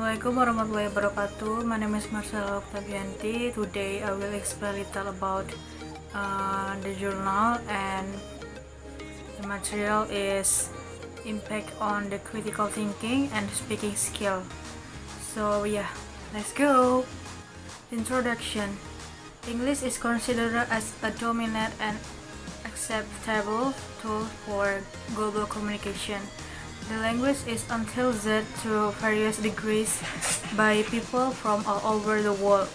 Assalamualaikum warahmatullahi wabarakatuh. My name is Marshella Oktaviyanti. Today I will explain a little about the journal, and the material is impact on the critical thinking and speaking skill. So yeah, let's go. Introduction. English is considered as a dominant and acceptable tool for global communication. The language is utilized to various degrees by people from all over the world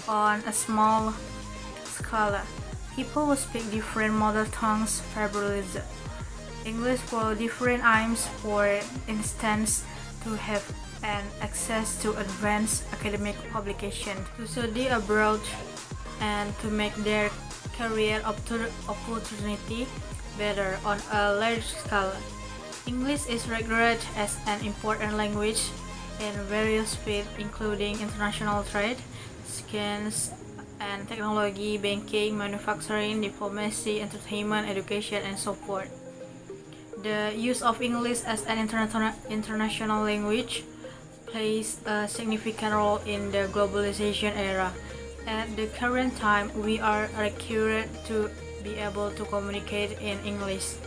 on a small scale. People who speak different mother tongues verbalize English for different aims, for instance, to have an access to advanced academic publication, to study abroad, and to make their career opportunity better on a large scale. English is regarded as an important language in various fields including international trade, science and technology, banking, manufacturing, diplomacy, entertainment, education, and so forth. The use of English as an international language plays a significant role in the globalization era. At the current time, we are required to be able to communicate in English.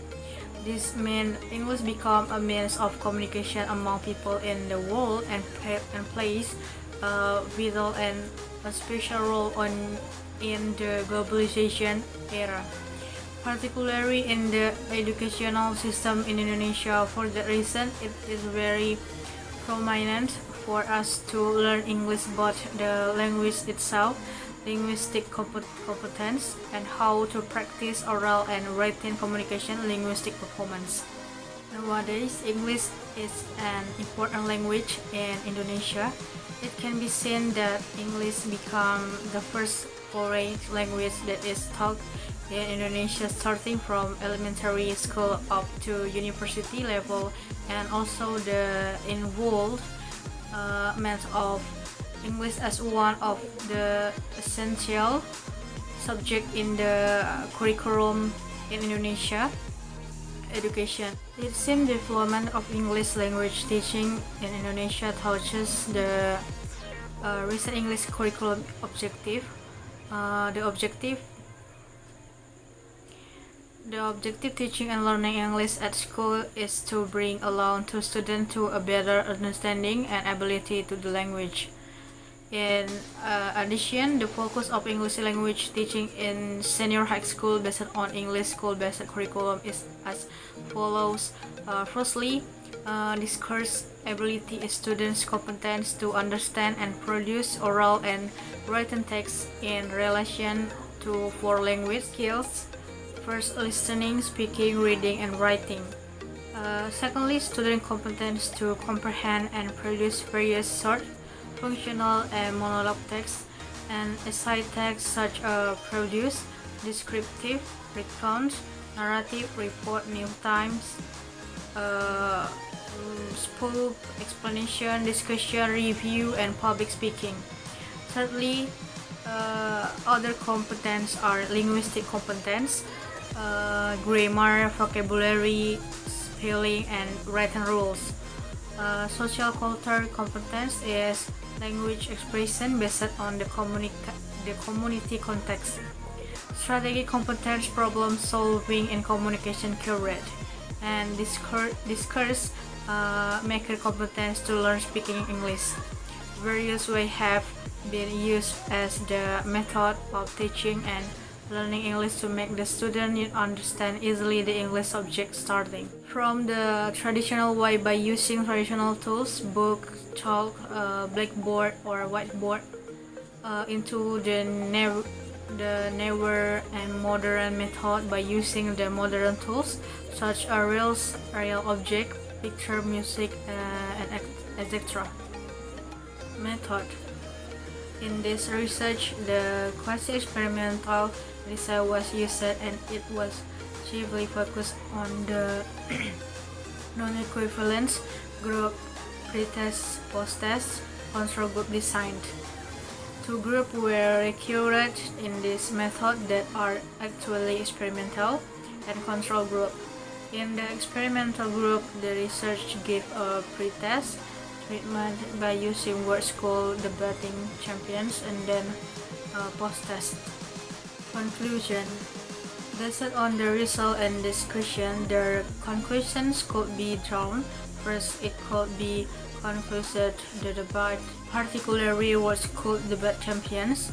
This means English become a means of communication among people in the world and plays a vital and a special role in the globalization era, particularly in the educational system in Indonesia. For that reason, it is very prominent for us to learn English, both the language itself, linguistic competence, and how to practice oral and written communication linguistic performance. Nowadays, English is an important language in Indonesia. It can be seen that English become the first foreign language that is taught in Indonesia, starting from elementary school up to university level, and also the involvement of English as one of the essential subject in the curriculum in Indonesia education. The same development of English language teaching in Indonesia touches the recent English curriculum objective. The objective teaching and learning English at school is to bring along to students to a better understanding and ability to the language. In addition, the focus of English language teaching in senior high school based on English school-based curriculum is as follows. Firstly, discourse ability is students' competence to understand and produce oral and written text in relation to four language skills. First, listening, speaking, reading, and writing. Secondly, student competence to comprehend and produce various short, functional, and monologue text, and essay text such as produce, descriptive, recount, narrative, report, new times, spoof, explanation, discussion, review, and public speaking. Thirdly, other competence are linguistic competence, grammar, vocabulary, spelling, and written rules. Social culture competence is language expression based on the community context. Strategic competence, problem solving and communication curate. And discourse maker competence to learn speaking English. Various ways have been used as the method of teaching and learning English to make the student understand easily the English subject, starting from the traditional way by using traditional tools, book, chalk, blackboard or whiteboard, into the newer and modern method by using the modern tools such as reels, real object, picture, music, and etc. Method. In this research, the quasi-experimental design was used, and it was chiefly focused on the non-equivalence group, pretest, post-test, control group design. Two groups were required in this method that are actually experimental, and control group. In the experimental group, the research gave a pretest treatment by using words called debating champions and then post-test. Conclusion. Based on the result and discussion, the conclusions could be drawn. First, it could be concluded the debate, particularly was called debate champions,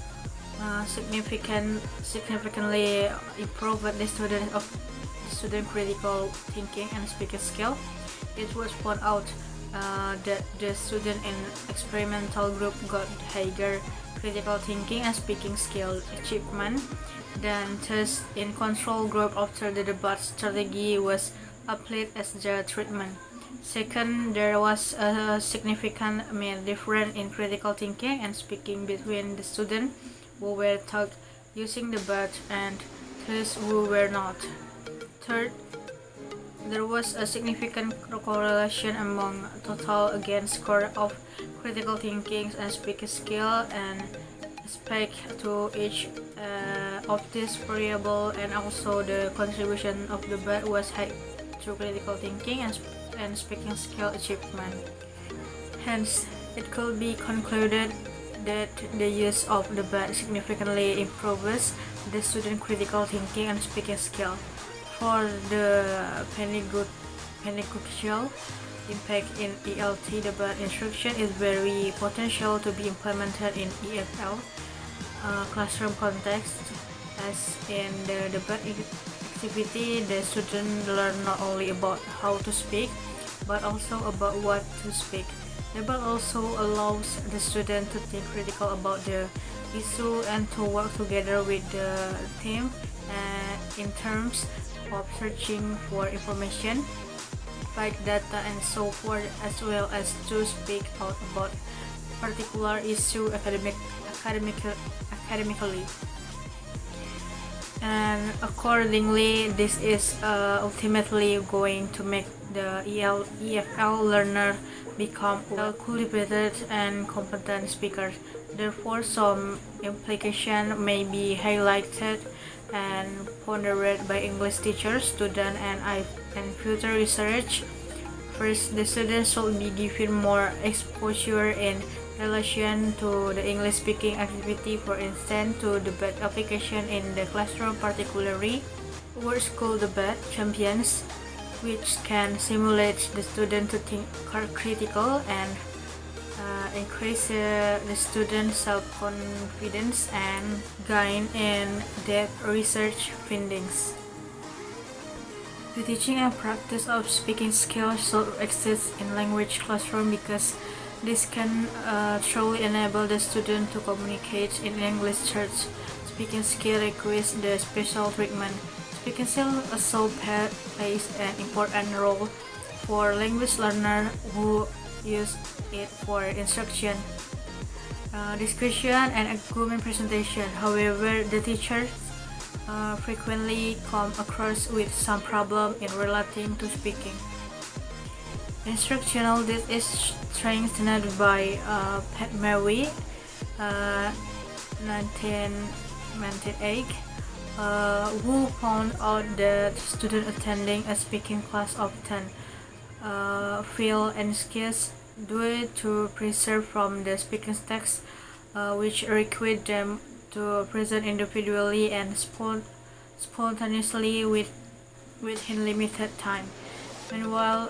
significantly improved the student critical thinking and speaking skill. It was found out that the student in experimental group got higher critical thinking and speaking skill achievement than those in control group after the debate strategy was applied as the treatment. Second, there was a significant difference in critical thinking and speaking between the students who were taught using debate and those who were not. Third, there was a significant correlation among total against score of critical thinking and speaking skill and respect to each of these variables, and also the contribution of debate was high to critical thinking and speaking skill achievement. Hence, it could be concluded that the use of debate significantly improves the student critical thinking and speaking skill. For the pedagogical impact in ELT, debate instruction is very potential to be implemented in EFL classroom context, as in the debate activity, the student learn not only about how to speak, but also about what to speak. Debate also allows the student to think critical about the issue and to work together with the team in terms of searching for information, find data and so forth, as well as to speak out about particular issue academically. And accordingly, this is ultimately going to make the EFL learner become well-cultivated and competent speakers. Therefore, some implications may be highlighted and pondered by English teachers, students, and future research. First, the students should be given more exposure in relation to the English-speaking activity, for instance, to debate application in the classroom, particularly words called debate champions, which can simulate the student to think critical and increase the student's self-confidence and gain in-depth research findings. The teaching and practice of speaking skills should exist in language classroom because this can truly enable the student to communicate in English church. Speaking skill requires the special treatment. Speaking skill also plays an important role for language learners who use it for instruction, discussion, and argument presentation. However, the teachers frequently come across with some problem in relating to speaking. Instructional, this is strengthened by Pat Mary, 1998, who found out that students attending a speaking class often feel anxious due to pressure from the speaking text, which require them to present individually and spontaneously within limited time. Meanwhile,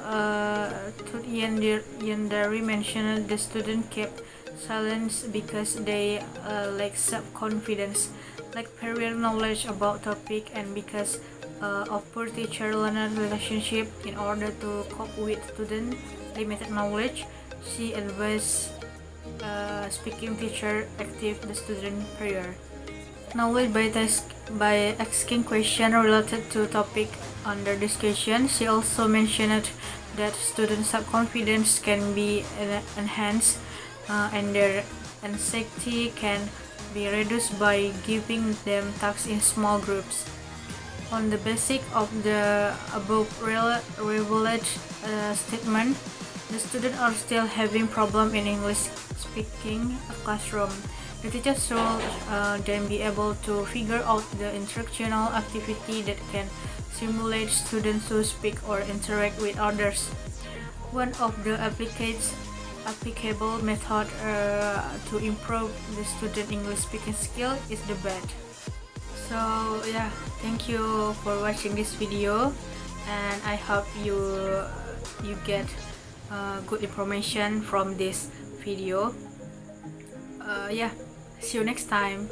Yandari mentioned the student kept silence because they lack self-confidence, lack prior knowledge about topic, and because of poor teacher-learner relationship. In order to cope with student limited knowledge, she advised speaking teacher active the student prior knowledge by asking questions related to topic under discussion. She also mentioned that student self-confidence can be enhanced and their anxiety can be reduced by giving them tasks in small groups. On the basis of the above revealed statement, the students are still having problem in English speaking classroom. The teacher should then be able to figure out the instructional activity that can stimulate students to speak or interact with others. One of the applicable method to improve the student English speaking skill is the best. So yeah, thank you for watching this video, and I hope you get good information from this video. Yeah, see you next time.